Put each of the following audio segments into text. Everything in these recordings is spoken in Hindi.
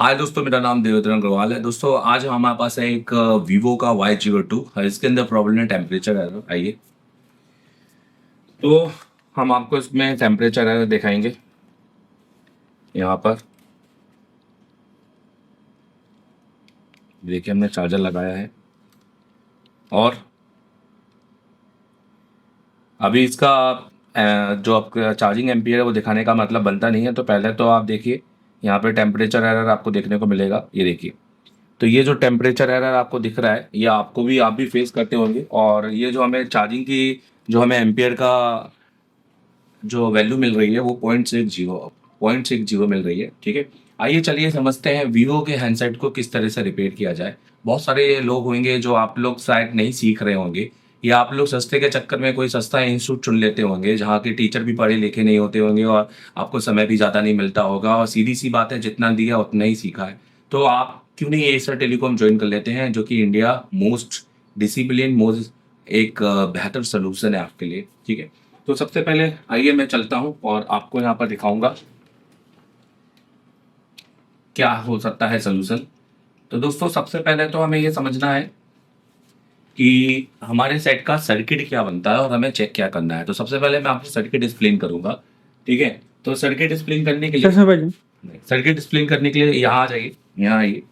हाय दोस्तों, मेरा नाम देवेंद्र अग्रवाल है। दोस्तों आज हमारे पास है एक वीवो का Y02। इसके अंदर प्रॉब्लम है टेम्परेचर एरर। आइए तो हम आपको इसमें टेम्परेचर एरर दिखाएंगे। यहाँ पर देखिए हमने चार्जर लगाया है और अभी इसका जो आपका चार्जिंग एम्पियर है वो दिखाने का मतलब बनता नहीं है। तो पहले तो आप देखिए यहाँ पे टेम्परेचर एरर आपको देखने को मिलेगा। ये देखिए, तो ये जो टेम्परेचर एरर आपको दिख रहा है ये आप भी फेस करते होंगे। और ये जो हमें चार्जिंग की जो हमें एम्पियर का जो वैल्यू मिल रही है वो 0.60 मिल रही है। ठीक है, आइए चलिए समझते हैं वीवो के हैंडसेट को किस तरह से रिपेयर किया जाए। बहुत सारे लोग होंगे जो आप लोग शायद नहीं सीख रहे होंगे, या आप लोग सस्ते के चक्कर में कोई सस्ता इंस्टीट्यूट चुन लेते होंगे जहाँ के टीचर भी पढ़े लिखे नहीं होते होंगे और आपको समय भी ज़्यादा नहीं मिलता होगा, और सीधी सी बात है जितना दिया उतना ही सीखा है। तो आप क्यों नहीं एसर टेलीकॉम ज्वाइन कर लेते हैं, जो कि इंडिया मोस्ट डिसिप्लिन मोस्ट एक बेहतर सोल्यूशन है आपके लिए। ठीक है, तो सबसे पहले आइए मैं चलता हूं और आपको यहाँ पर दिखाऊंगा क्या हो सकता है सोल्यूशन। तो दोस्तों सबसे पहले तो हमें ये समझना है कि हमारे सेट का सर्किट क्या बनता है और हमें चेक क्या करना है। तो सबसे पहले मैं आपको सर्किट एक्सप्लेन करूंगा। ठीक है, तो सर्किट एक्सप्लेन करने के लिए यहाँ आ जाइए, यहाँ आइए।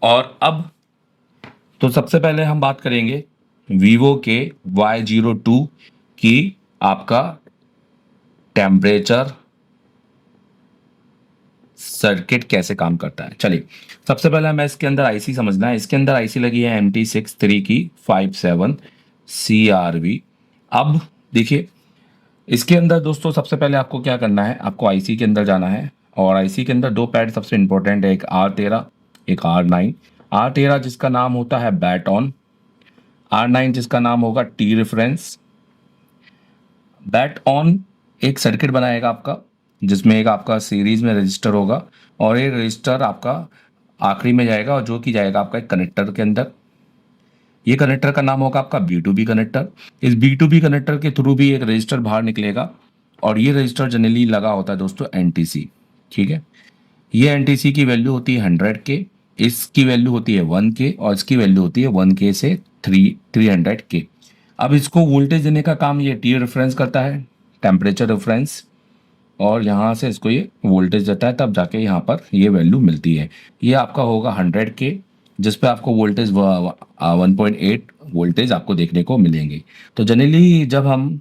और अब तो सबसे पहले हम बात करेंगे वीवो के Y02 की आपका टेम्परेचर सर्किट कैसे काम करता है। चलिए सबसे पहले हमें इसके अंदर आईसी समझना है। इसके अंदर आईसी लगी है MT63 की 57 CRV। अब देखिए इसके अंदर दोस्तों सबसे पहले आपको क्या करना है, आपको आईसी के अंदर जाना है और आईसी के अंदर दो पैड सबसे इंपॉर्टेंट है, एक R13 एक R9। R13 जिसका नाम होता है बैट ऑन, R9 जिसका नाम होगा टी रेफरेंस। बैट ऑन एक सर्किट बनाएगा आपका, जिसमें एक आपका सीरीज में रजिस्टर होगा और ये रजिस्टर आपका आखिरी में जाएगा और जो कि जाएगा आपका एक कनेक्टर के अंदर। ये कनेक्टर का नाम होगा आपका B2B कनेक्टर। इस B2B कनेक्टर के थ्रू भी एक रजिस्टर बाहर निकलेगा और ये रजिस्टर जनरली लगा होता है दोस्तों NTC। ठीक है, ये NTC की वैल्यू होती है 100K, इसकी वैल्यू होती है 1K और इसकी वैल्यू होती है 1K से 300K। अब इसको वोल्टेज देने का काम ये टी रेफरेंस करता है, टेम्परेचर रेफरेंस, और यहाँ से इसको ये वोल्टेज देता है, तब जाके यहाँ पर ये वैल्यू मिलती है। ये आपका होगा 100K, जिस पे आपको वोल्टेज 1.8 वोल्टेज आपको देखने को मिलेंगे। तो जनरली जब हम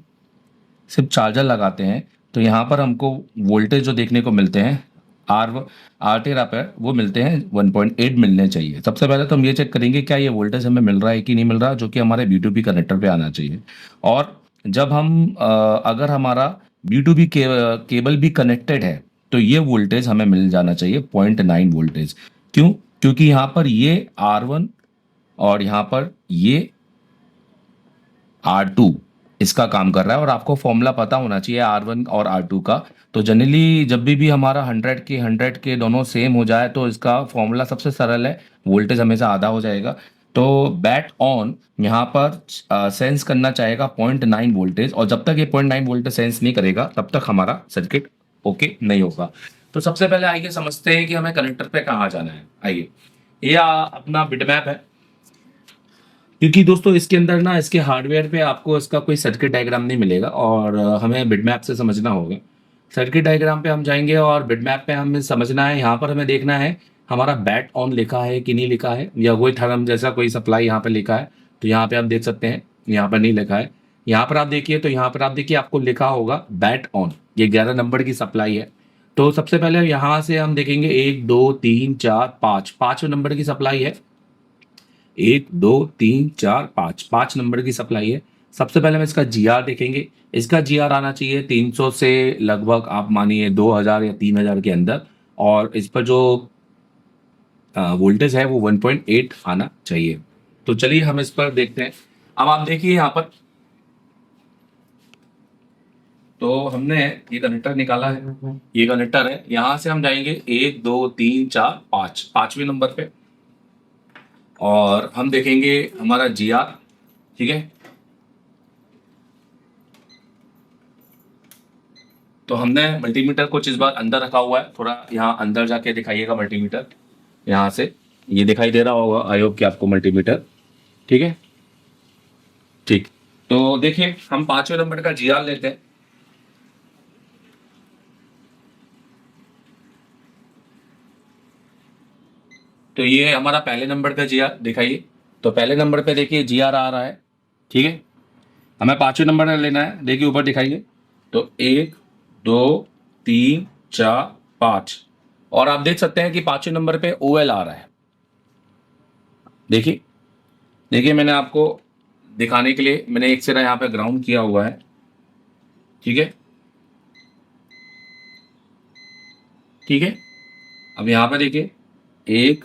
सिर्फ चार्जर लगाते हैं तो यहाँ पर हमको वोल्टेज जो देखने को मिलते हैं R13 पर वो मिलते हैं 1.8 मिलने चाहिए। सबसे पहले तो हम ये चेक करेंगे क्या ये वोल्टेज हमें मिल रहा है कि नहीं मिल रहा, जो कि हमारे B2B कनेक्टर पे आना चाहिए। और जब हम अगर हमारा B2B केबल भी कनेक्टेड है तो ये वोल्टेज हमें मिल जाना चाहिए 0.9 वोल्टेज। क्यों? क्योंकि यहाँ पर ये R1 और यहाँ पर ये R2 इसका काम कर रहा है, और आपको फॉर्मूला पता होना चाहिए R1 और R2 का। तो जनरली जब भी हमारा 100 के दोनों सेम हो जाए तो इसका फॉर्मूला सबसे सरल है, वोल्टेज हमेशा आधा हो जाएगा। तो बैट ऑन यहाँ पर सेंस करना चाहेगा 0.9 वोल्टेज, और जब तक ये 0.9 वोल्टेज सेंस नहीं करेगा तब तक हमारा सर्किट ओके नहीं होगा। तो सबसे पहले आइए समझते हैं कि हमें कनेक्टर पे कहाँ जाना है। आइए, ये अपना बिटमैप है, क्योंकि दोस्तों इसके अंदर ना इसके हार्डवेयर पे आपको इसका कोई सर्किट डायग्राम नहीं मिलेगा और हमें बिटमैप से समझना होगा। सर्किट डायग्राम पे हम जाएंगे और बिटमैप पे हमें समझना है, यहाँ पर हमें देखना है हमारा बैट ऑन लिखा है कि नहीं लिखा है, या कोई थर्म जैसा कोई सप्लाई यहाँ पे लिखा है। तो यहाँ पे आप देख सकते हैं यहाँ पर नहीं लिखा है। यहाँ पर आप देखिए, तो यहाँ पर आप देखिए आपको लिखा होगा बैट ऑन, ये 11 नंबर की सप्लाई है। तो सबसे पहले यहाँ से हम देखेंगे 1 2 3 4 5, 5 नंबर की सप्लाई है। 1 2 3 4 5, 5 नंबर की सप्लाई है। सबसे पहले हम इसका GR देखेंगे। इसका GR आना चाहिए 300 से लगभग आप मानिए 2000 या 3000 के अंदर, और इस पर जो वोल्टेज है वो 1.8 आना चाहिए। तो चलिए हम इस पर देखते हैं। अब आप देखिए यहाँ पर, तो हमने ये कनेक्टर निकाला है, ये कनेक्टर है। यहाँ से हम जाएंगे 1 2 3 4 5, 5वें नंबर पे, और हम देखेंगे हमारा GR। ठीक है, तो हमने मल्टीमीटर कुछ इस बार अंदर रखा हुआ है, थोड़ा यहाँ अंदर जाके दिखाइएगा मल्टीमीटर, यहाँ से ये दिखाई दे रहा होगा आई होप कि आपको मल्टीमीटर, ठीक है। ठीक, तो देखिए हम 5वें नंबर का जीआर लेते हैं। तो ये हमारा पहले नंबर का जीआर दिखाइए। तो पहले नंबर पे देखिए जीआर आ रहा है, ठीक है। हमें 5वें नंबर का लेना है, देखिए ऊपर दिखाइए। तो 1 2 3 4 5, और आप देख सकते हैं कि 5वें नंबर पे ओएल आ रहा है। देखिए देखिए मैंने आपको दिखाने के लिए मैंने एक सिरा यहाँ पे ग्राउंड किया हुआ है, ठीक है, ठीक है। अब यहाँ पे देखिए 1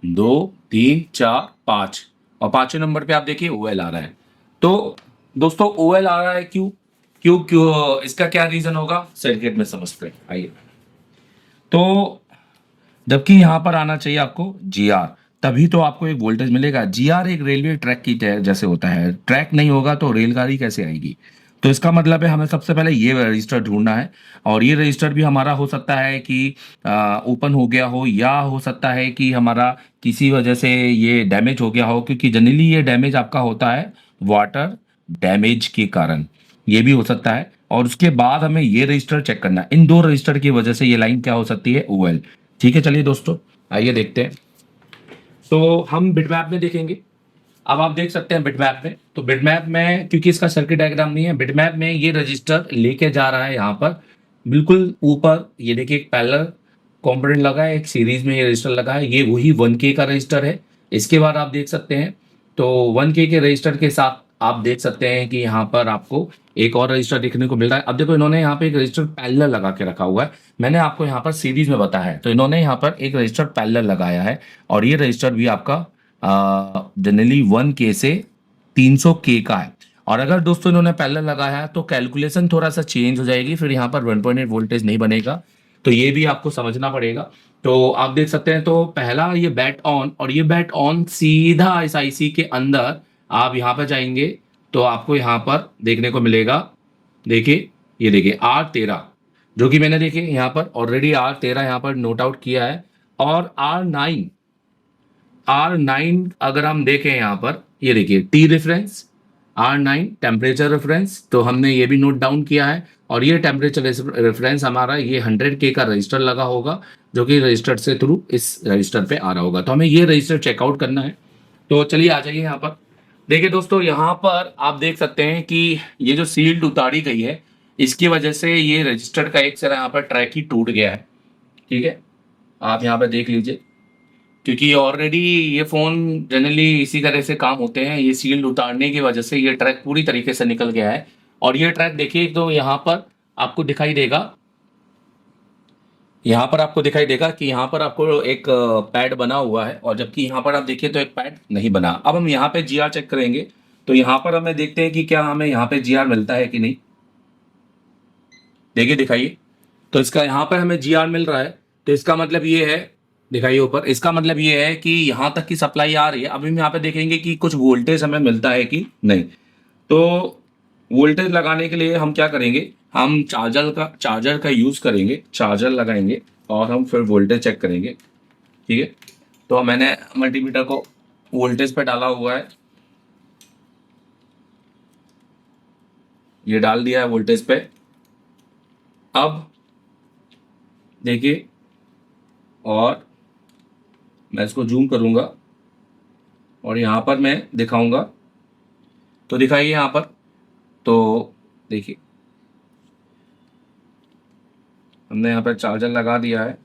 2 3 4 5, और 5वें नंबर पे आप देखिए ओएल आ रहा है। तो दोस्तों ओएल आ रहा है क्यों क्यों क्यों, इसका क्या रीजन होगा सर्किट में समझते हैं, आइए। तो जबकि यहाँ पर आना चाहिए आपको जीआर, तभी तो आपको एक वोल्टेज मिलेगा। जीआर एक रेलवे ट्रैक की जैसे होता है, ट्रैक नहीं होगा तो रेलगाड़ी कैसे आएगी। तो इसका मतलब है हमें सबसे पहले ये रजिस्टर ढूंढना है, और ये रजिस्टर भी हमारा हो सकता है कि ओपन हो गया हो, या हो सकता है कि हमारा किसी वजह से ये डैमेज हो गया हो, क्योंकि जनरली ये डैमेज आपका होता है वाटर डैमेज के कारण, ये भी हो सकता है। और उसके बाद हमें ये रजिस्टर चेक करना है, इन दो रजिस्टर की वजह से ये लाइन क्या हो सकती है, ओएल, ठीक है। चलिए दोस्तों आइए देखते हैं। तो हम बिटमैप में देखेंगे। अब आप देख सकते हैं बिटमैप में, तो बिटमैप में क्योंकि इसका सर्किट डायग्राम नहीं है, बिटमैप में ये रजिस्टर लेके जा रहा है यहाँ पर बिल्कुल ऊपर। ये देखिए एक पैरेलल कंपोनेंट लगा है, एक सीरीज में ये रजिस्टर लगा है, ये वही 1K का रजिस्टर है। इसके बाद आप देख सकते हैं तो 1K के रजिस्टर के साथ आप देख सकते हैं कि यहाँ पर आपको एक और रजिस्टर देखने को मिल रहा है। अब देखो इन्होंने यहाँ पे एक रजिस्टर पैरेलल लगा के रखा हुआ है, मैंने आपको यहाँ पर सीरीज में बताया है, तो इन्होंने यहाँ पर एक रजिस्टर पैरेलल लगाया है, और ये रजिस्टर भी आपका जनरली 1K से 300K का है। और अगर दोस्तों इन्होंने पैरेलल लगाया है तो कैलकुलेशन थोड़ा सा चेंज हो जाएगी, फिर यहाँ पर 1.8 वोल्टेज नहीं बनेगा, तो ये भी आपको समझना पड़ेगा। तो आप देख सकते हैं, तो पहला ये बैट ऑन, और ये बैट ऑन सीधा इस आईसी के अंदर आप यहाँ पर जाएंगे तो आपको यहाँ पर देखने को मिलेगा, देखिए ये देखिए R13, जो कि मैंने देखिए यहाँ पर ऑलरेडी R13 यहाँ पर नोट आउट किया है। और R9 अगर हम देखें यहाँ पर, ये देखिए T reference, R9 temperature reference, तो हमने ये भी नोट डाउन किया है। और ये टेम्परेचर रेफरेंस हमारा ये 100K का रजिस्टर लगा होगा, जो कि रजिस्टर से थ्रू इस रजिस्टर पे आ रहा होगा, तो हमें ये रजिस्टर चेकआउट करना है। तो चलिए आ जाइए यहाँ पर। देखिए दोस्तों यहाँ पर आप देख सकते हैं कि ये जो सील्ड उतारी गई है, इसकी वजह से ये रजिस्टर का एक सारा यहाँ पर ट्रैक ही टूट गया है, ठीक है। आप यहाँ पर देख लीजिए, क्योंकि ऑलरेडी ये फ़ोन जनरली इसी तरह से काम होते हैं, ये सील्ड उतारने की वजह से ये ट्रैक पूरी तरीके से निकल गया है। और ये ट्रैक देखिए तो यहाँ पर आपको दिखाई देगा, यहाँ पर आपको दिखाई देगा कि यहाँ पर आपको एक पैड बना हुआ है, और जबकि यहाँ पर आप देखिए तो एक पैड नहीं बना। अब हम यहाँ पे जीआर चेक करेंगे, तो यहाँ पर हमें देखते हैं कि क्या हमें यहाँ पे जीआर मिलता है कि नहीं। देखिए दिखाइए, तो इसका यहाँ पर हमें जीआर मिल रहा है, तो इसका मतलब ये है, दिखाइए ऊपर, इसका मतलब ये है कि यहाँ तक की सप्लाई आ रही है। अभी हम यहाँ पे देखेंगे कि कुछ वोल्टेज हमें मिलता है कि नहीं। तो वोल्टेज लगाने के लिए हम क्या करेंगे, हम चार्जर का यूज़ करेंगे, चार्जर लगाएंगे और हम फिर वोल्टेज चेक करेंगे, ठीक है। तो मैंने मल्टीमीटर को वोल्टेज पे डाला हुआ है, ये डाल दिया है वोल्टेज पे। अब देखिए, और मैं इसको जूम करूंगा और यहाँ पर मैं दिखाऊंगा, तो दिखाइए यहाँ पर, तो देखिए हमने यहाँ पर चार्जर लगा दिया है,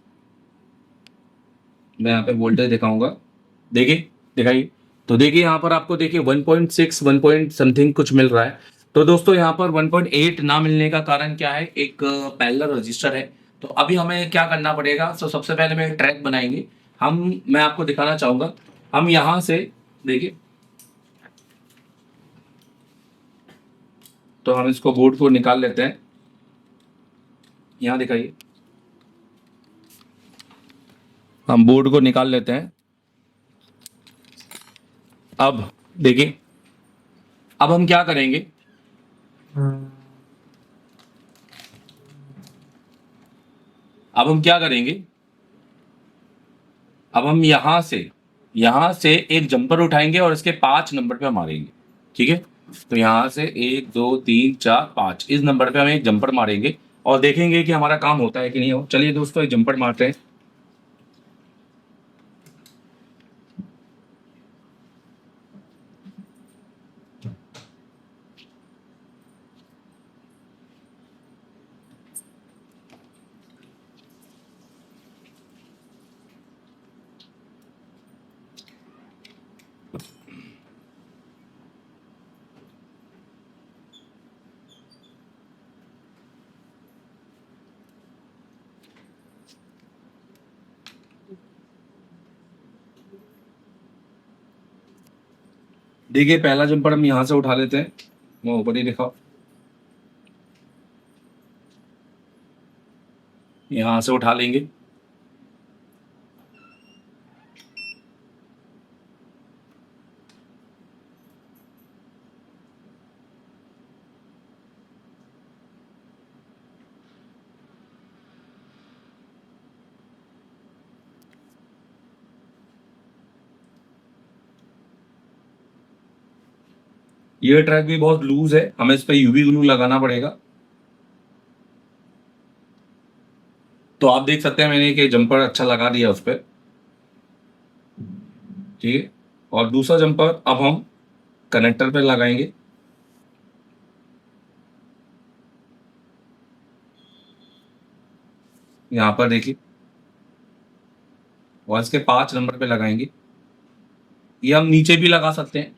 मैं यहाँ पे वोल्टेज दिखाऊंगा, देखिए दिखाइए। तो देखिए यहाँ पर आपको देखिए 1.6 1 पॉइंट समथिंग कुछ मिल रहा है। तो दोस्तों यहाँ पर 1.8 ना मिलने का कारण क्या है, एक पैरेलल रजिस्टर है। तो अभी हमें क्या करना पड़ेगा, तो सबसे पहले मैं ट्रैक बनाएंगे, मैं आपको दिखाना चाहूँगा। हम यहाँ से देखिए, तो हम इसको बोर्ड को निकाल लेते हैं, यहाँ दिखाइए, हम बोर्ड को निकाल लेते हैं। अब देखिए, अब हम क्या करेंगे, अब हम क्या करेंगे, अब हम यहाँ से एक जंपर उठाएंगे और इसके 5 नंबर पे मारेंगे। ठीक है, तो यहाँ से 1 2 3 4 5 इस नंबर पे हम एक जंपर मारेंगे और देखेंगे कि हमारा काम होता है कि नहीं हो। चलिए दोस्तों, एक जंपर मारते हैं। देखिए, पहला जंपर हम यहाँ से उठा लेते हैं। मैं ऊपर ही दिखाओ, यहाँ से उठा लेंगे। ये ट्रैक भी बहुत लूज है, हमें इस पे यूवी ग्लू लगाना पड़ेगा। तो आप देख सकते हैं मैंने कि जंपर अच्छा लगा दिया उस पर। ठीक है, और दूसरा जंपर अब हम कनेक्टर पे लगाएंगे। यहाँ पर देखिए, और इसके 5 नंबर पे लगाएंगे। ये हम नीचे भी लगा सकते हैं।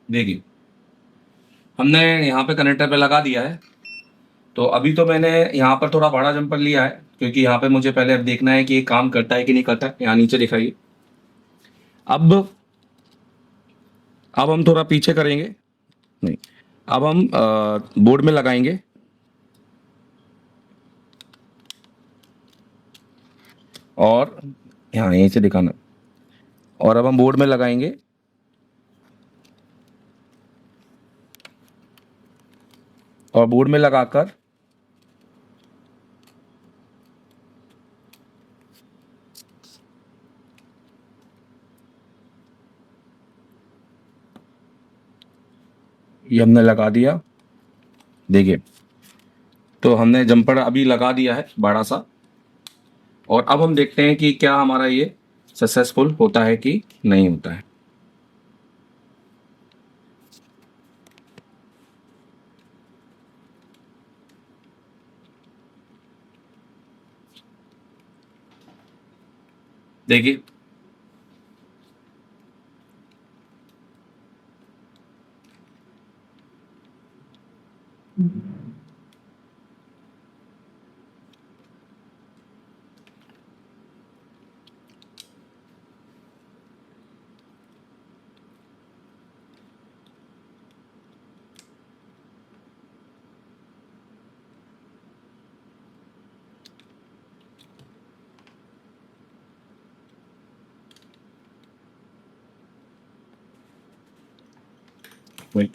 देखिए, हमने यहाँ पे कनेक्टर पे लगा दिया है। तो अभी तो मैंने यहाँ पर थोड़ा बड़ा जंपर लिया है, क्योंकि यहाँ पे मुझे पहले अब देखना है कि ये काम करता है कि नहीं करता है। यहाँ नीचे दिखाइए। अब अब हम थोड़ा पीछे करेंगे। नहीं, अब हम बोर्ड में लगाएंगे। और यहाँ यहीं से दिखाना। और अब हम बोर्ड में लगाएंगे। और बोर्ड में लगाकर ये हमने लगा दिया। देखिए, तो हमने जंपर अभी लगा दिया है बड़ा सा। और अब हम देखते हैं कि क्या हमारा ये सक्सेसफुल होता है कि नहीं होता है। देखिए, वही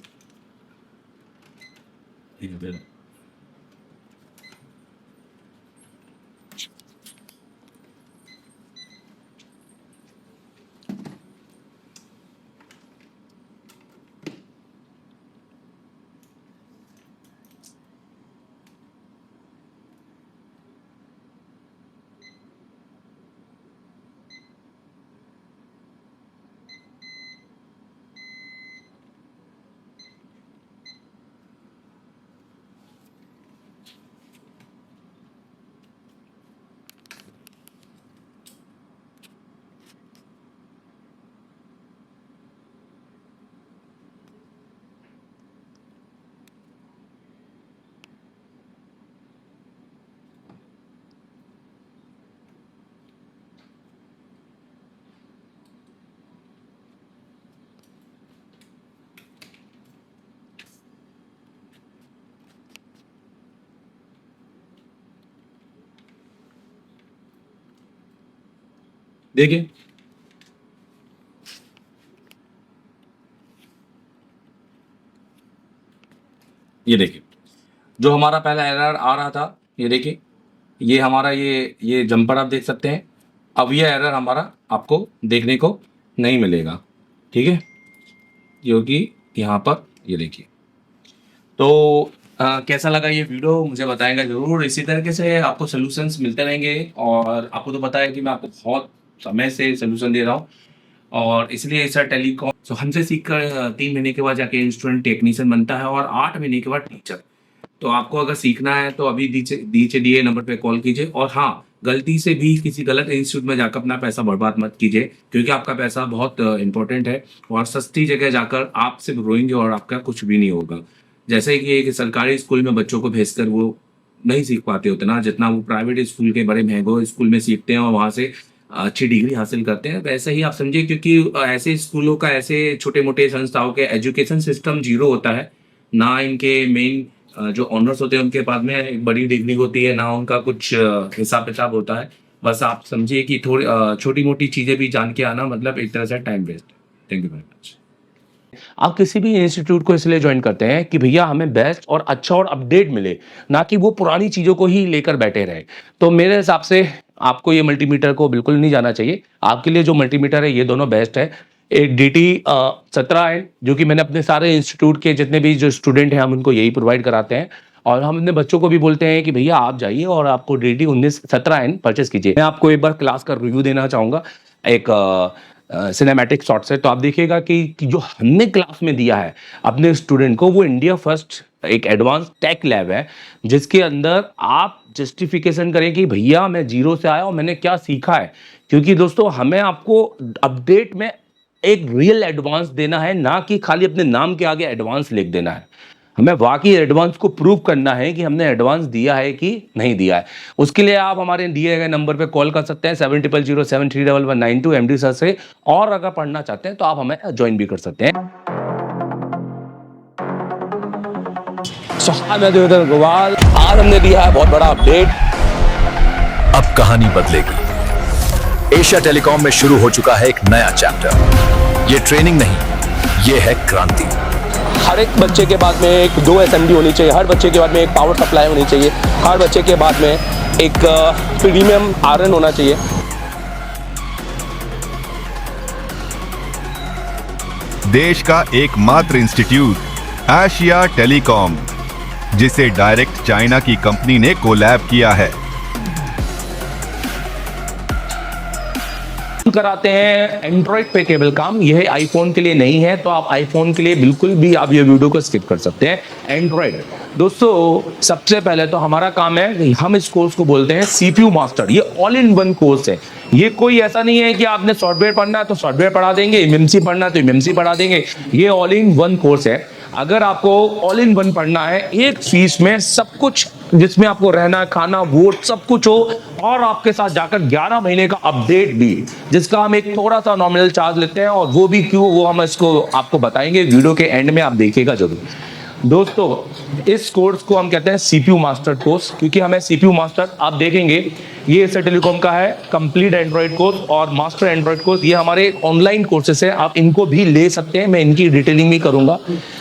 देखिए ये देखिए जो हमारा पहला एरर आ रहा था, ये देखिए ये हमारा ये जंपर आप देख सकते हैं। अब ये एरर हमारा आपको देखने को नहीं मिलेगा, ठीक है, क्योंकि यहाँ पर ये देखिए। तो कैसा लगा ये वीडियो मुझे बताएगा ज़रूर। इसी तरीके से आपको सॉल्यूशंस मिलते रहेंगे और आपको तो पता है कि मैं आपको बहुत समय से सॉल्यूशन दे रहा हूँ और इसलिए ऐसा टेलीकॉम तो हमसे सीखकर 3 महीने के बाद जाके इंस्ट्रूमेंट टेक्नीशियन बनता है और 8 महीने के बाद टीचर। तो आपको अगर सीखना है तो अभी नीचे दिए नंबर पे कॉल कीजिए और हाँ, गलती से भी किसी गलत इंस्टीट्यूट में जाकर अपना पैसा बर्बाद मत कीजिए, क्योंकि आपका पैसा बहुत इम्पोर्टेंट है और सस्ती जगह जाकर आप सिर्फ रोएंगे और आपका कुछ भी नहीं होगा। जैसे कि एक सरकारी स्कूल में बच्चों को भेजकर वो नहीं सीख पाते उतना जितना वो प्राइवेट स्कूल के बड़े महंगे स्कूल में सीखते हैं और वहाँ से अच्छी डिग्री हासिल करते हैं। वैसे ही आप समझिए, क्योंकि ऐसे स्कूलों का, ऐसे छोटे मोटे संस्थाओं के एजुकेशन सिस्टम जीरो होता है ना। इनके मेन जो ऑनर्स होते हैं उनके पास में एक बड़ी डिग्री होती है ना, उनका कुछ हिसाब किताब होता है। बस आप समझिए कि थोड़ी छोटी मोटी चीजें भी जान के आना मतलब एक तरह से टाइम वेस्ट है। Thank you very much. आप किसी भी इंस्टीट्यूट को इसलिए ज्वाइन करते हैं कि भैया हमें बेस्ट और अच्छा और अपडेट मिले, ना कि वो पुरानी चीज़ों को ही लेकर बैठे रहे। तो मेरे हिसाब से आपको ये मल्टीमीटर को बिल्कुल नहीं जाना चाहिए। आपके लिए जो मल्टीमीटर है ये दोनों बेस्ट है। एक DT 17 है जो कि मैंने अपने सारे इंस्टीट्यूट के जितने भी जो स्टूडेंट हैं हम उनको यही प्रोवाइड कराते हैं और हम अपने बच्चों को भी बोलते हैं कि भैया आप जाइए और आपको DT 17 परचेस कीजिए। मैं आपको एक बार क्लास का रिव्यू देना चाहूँगा एक सिनेमैटिक शॉट से। तो आप देखिएगा कि जो हमने क्लास में दिया है अपने स्टूडेंट को, वो इंडिया फर्स्ट एक एडवांस टेक लैब है जिसके अंदर आप जस्टिफिकेशन करें कि भैया मैं जीरो से आया और मैंने क्या सीखा है। क्योंकि दोस्तों हमें आपको अपडेट में एक रियल एडवांस देना है, ना कि खाली अपने नाम के आगे एडवांस लिख देना है। हमें वाकई एडवांस को प्रूव करना है कि हमने एडवांस दिया है कि नहीं दिया है। उसके लिए आप हमारे दिए गए नंबर पे कॉल कर सकते हैं 7007311192 MD सर से। और अगर पढ़ना चाहते हैं तो आप हमें ज्वाइन भी कर सकते हैं। मैं देवेंद्र अग्रवाल, आज हमने दिया है बहुत बड़ा अपडेट। अब कहानी बदलेगी। एशिया टेलीकॉम में शुरू हो चुका है एक नया चैप्टर। ये ट्रेनिंग नहीं, ये है क्रांति। हर एक बच्चे के बाद में एक 2 SMD होनी चाहिए, हर बच्चे के बाद में एक पावर सप्लाई होनी चाहिए, हर बच्चे के बाद में एक प्रीमियम आयरन होना चाहिए। देश का एकमात्र इंस्टीट्यूट एशिया टेलीकॉम, जिसे डायरेक्ट चाइना की कंपनी ने कोलैब किया है। कराते हैं एंड्रॉइड पे केबल काम, यह आईफोन के लिए नहीं है। तो आप आईफोन के लिए बिल्कुल भी आप ये वीडियो को स्किप कर सकते हैं। एंड्रॉइड दोस्तों सबसे पहले तो हमारा काम है, हम इस कोर्स को बोलते हैं CPU मास्टर। ये ऑल इन वन कोर्स है। ये कोई ऐसा नहीं है कि आपने सॉफ्टवेयर पढ़ना है तो सॉफ्टवेयर पढ़ा देंगे, MMC पढ़ना है तो MMC पढ़ा देंगे। ये ऑल इन वन कोर्स है। अगर आपको ऑल इन वन पढ़ना है, एक फीस में सब कुछ, जिसमें आपको रहना, खाना, वोट सब कुछ हो और आपके साथ जाकर 11 महीने का अपडेट भी, जिसका हम एक थोड़ा सा नॉमिनल चार्ज लेते हैं। और वो भी क्यों, वो हम इसको आपको बताएंगे वीडियो के एंड में, आप देखिएगा जरूर। दोस्तों इस कोर्स को हम कहते हैं CPU मास्टर कोर्स, क्योंकि हमें CPU मास्टर आप देखेंगे ये एशिया टेलीकॉम का है कंप्लीट एंड्रॉइड कोर्स और मास्टर एंड्रॉइड कोर्स। ये हमारे ऑनलाइन कोर्सेस है, आप इनको भी ले सकते हैं, मैं इनकी डिटेलिंग भी करूंगा।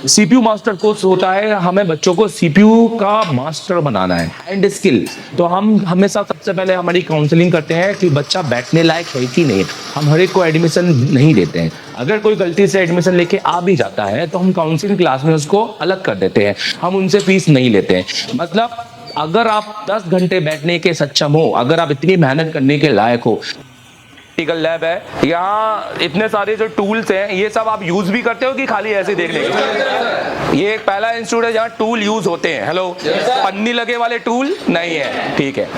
CPU मास्टर कोर्स होता है, हमें बच्चों को CPU का मास्टर बनाना है एंड स्किल। तो हम हमेशा सबसे पहले हमारी काउंसलिंग करते हैं कि बच्चा बैठने लायक है कि नहीं। हम हर एक को एडमिशन नहीं देते हैं। अगर कोई गलती से एडमिशन लेके आ भी जाता है तो हम काउंसलिंग क्लास में उसको अलग कर देते हैं, हम उनसे फीस नहीं लेते हैं। मतलब अगर आप 10 घंटे बैठने के सक्षम हो, अगर आप इतनी मेहनत करने के लायक हो, प्रैक्टिकल लैब है, यहाँ इतने सारे जो टूल्स हैं ये सब आप यूज भी करते हो कि खाली ऐसे देखने के? ये एक पहला इंस्टीट्यूट है जहाँ टूल यूज होते हैं। हेलो, पन्नी लगे वाले टूल नहीं है, ठीक है।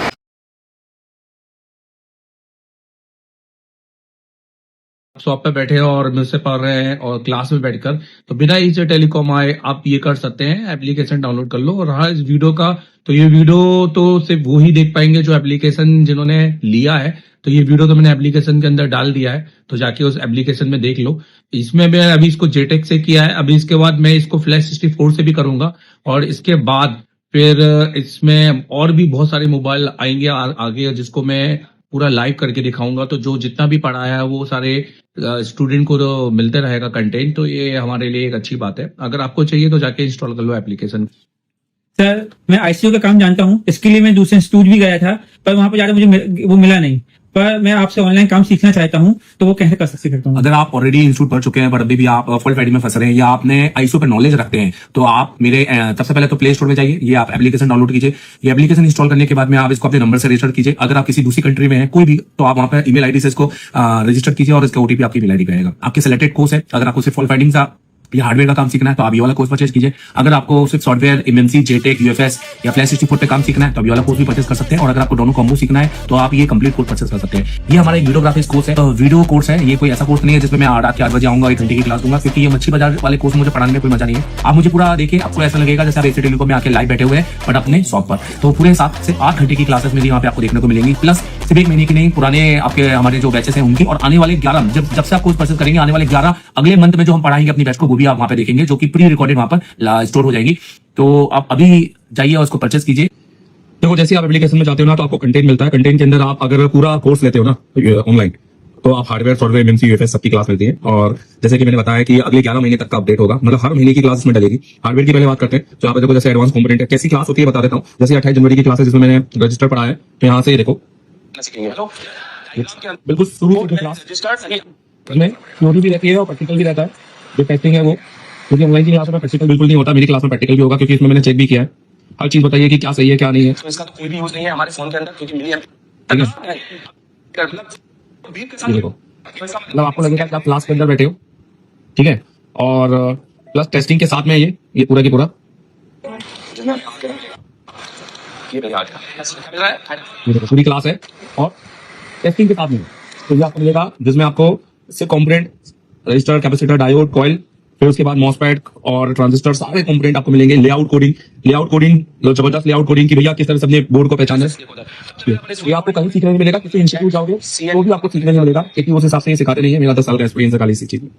शॉप पे बैठे और मुझसे पढ़ रहे हैं और क्लास में बैठकर, तो बिना एशिया टेलीकॉम आए आप ये कर सकते हैं। एप्लीकेशन डाउनलोड कर लो। और रहा इस वीडियो का, तो ये वीडियो तो सिर्फ वो ही देख पाएंगे जो एप्लीकेशन जिन्होंने लिया है। तो ये वीडियो तो मैंने एप्लीकेशन के अंदर डाल दिया है, तो जाके उस एप्लीकेशन में देख लो। इसमें मैं अभी इसको JTEC से किया है, अभी इसके बाद मैं इसको Flash 64 से भी करूंगा। और इसके बाद फिर इसमें और भी बहुत सारे मोबाइल आएंगे आगे, जिसको मैं पूरा लाइव करके दिखाऊंगा, तो जो जितना भी पढ़ाया है वो सारे स्टूडेंट को तो मिलते रहेगा कंटेंट, तो ये हमारे लिए एक अच्छी बात है। अगर आपको चाहिए तो जाके इंस्टॉल कर लो एप्लीकेशन। सर मैं आईसीयू का काम जानता हूँ, इसके लिए मैं दूसरे इंस्टीट्यूट भी गया था, पर वहां पर ज्यादा मुझे वो मिला नहीं। पर मैं आपसे ऑनलाइन काम सीखना चाहता हूँ, तो वो कैसे कर सकता हूँ? अगर आप ऑलरेडी इंस्टीट्यूट पढ़ चुके हैं पर अभी भी आप फुल फाइडिंग में फंस रहे हैं या आपने आईसीयू पे नॉलेज रखते हैं, तो आप मेरे सबसे पहले तो प्ले स्टोर में जाइए, ये आप एप्लीकेशन डाउनलोड कीजिए। ये एप्लीकेशन इंस्टॉल करने के बाद में आप इसको अपने नंबर से रजिस्टर कीजिए। अगर आप किसी दूसरी कंट्री में हैं कोई भी, तो आप वहां पर ईमेल आईडी से इसको रजिस्टर कीजिए और इसका ओटीपी आपकी ईमेल आईडी पे आएगा। आपके सिलेक्टेड कोर्स है, अगर आपको सिर्फ फुल फाइडिंग का या हार्डवेयर का काम सीखना है तो आप ये वाला कोर्स परचेज कीजिए। अगर आपको सिर्फ सॉफ्टवेयर, एमएनसी, जेटेक, यूएफएस या फ्लैश 64 पे काम सीखना है तो ये वाला कोर्स भी परचेज कर सकते हैं। और अगर आपको दोनों कॉम्बो सीखना है तो आप ये कंप्लीट कोर्स परचेज कर सकते हैं। ये हमारा एक वीडियोग्राफिक्स कोर्स है, तो वीडियो कोर्स है, ये कोई ऐसा कोर्स नहीं है जिसमें मैं रात के 8 बजे आऊंगा 8 घंटे की क्लास दूंगा, क्योंकि ये मच्छी बाजार वाले कोर्स मुझे पढ़ाने में कोई मजा नहीं है। आप मुझे पूरा देखिए, आपको ऐसा लगेगा जैसे आप एसी टेलीकॉम में आके लाइव बैठे हुए हैं बट अपने शॉप पर। तो पूरे 7 से 8 घंटे की क्लासेस मेरी यहाँ पे आपको देखने को मिलेंगी, प्लस सिर्फ 1 महीने की नहीं, पुराने आपके हमारे जो बैचेस हैं उनकी, और आने वाले 11 जब से आप कोर्स परचेज करेंगे, आने वाले 11 अगले मंथ में जो हम पढ़ाएंगे अपनी बैच को, वो भी आप वहां पे देखेंगे, जो कि प्री रिकॉर्डेड वहां पर स्टोर हो जाएगी। तो आप अभी जाइए और उसको परचेज कीजिए। देखो जैसे आप एप्लीकेशन में जाते हो ना, तो आपको कंटेंट मिलता है। कंटेंट के अंदर आप अगर पूरा कोर्स लेते हो ना ऑनलाइन, तो आप हार्डवेयर, सॉफ्टवेयर, एमएनसी, यूएफएस सबकी क्लास मिलती है। और जैसे कि मैंने बताया कि अगले 11 महीने तक का अपडेट होगा, मतलब हर महीने की क्लास इसमें डलेगी। हार्डवेयर की पहले बात करते हैं, तो यहाँ पे देखो जैसे एडवांस कंपोनेंट है, कैसी क्लास होती है बता देता हूँ। जैसे 28 जनवरी की क्लास है जिसमें मैंने रजिस्टर पढ़ा है, तो यहाँ से ये देखो बिल्कुल शुरू की क्लास में थ्योरी भी रहती है और प्रैक्टिकल भी रहता है। जो टेस्टिंग है वो, क्योंकि ऑनलाइन की क्लास में प्रैक्टिकल बिल्कुल नहीं होता, मेरी क्लास में प्रैक्टिकल भी होगा, क्योंकि इसमें मैंने चेक भी किया है। हर चीज बताइए कि क्या सही है क्या नहीं है। तो इसका तो कोई भी यूज नहीं है हमारे फोन के अंदर, क्योंकि मेरी ये देखो, मतलब आपको लगेगा कि आप क्लास के अंदर बैठे हो, ठीक है। और प्लस टेस्टिंग के साथ में ये पूरा की पूरा ये देखो पूरी क्लास है और टेस्टिंग के साथ में। तो ये आपको मिलेगा जिसमें आपको सिर्फ component, register, capacitor, diode, coil, फिर उसके बाद मॉसफेट और ट्रांजिस्टर, सारे कंपोनेंट आपको मिलेंगे। लेआउट कोडिंग जबरदस्त लेआउट कोडिंग की भैया किस तरह से अपने बोर्ड को पहचाना है, ये आपको कहीं सीखने नहीं मिलेगा। किसी इंस्टीट्यूट जाओगे तो भी आपको सीखने नहीं मिलेगा, क्योंकि उस हिसाब से ये सिखाते नहीं है। मेरा 10 साल का एक्सपीरियंस है खाली इसी चीज में।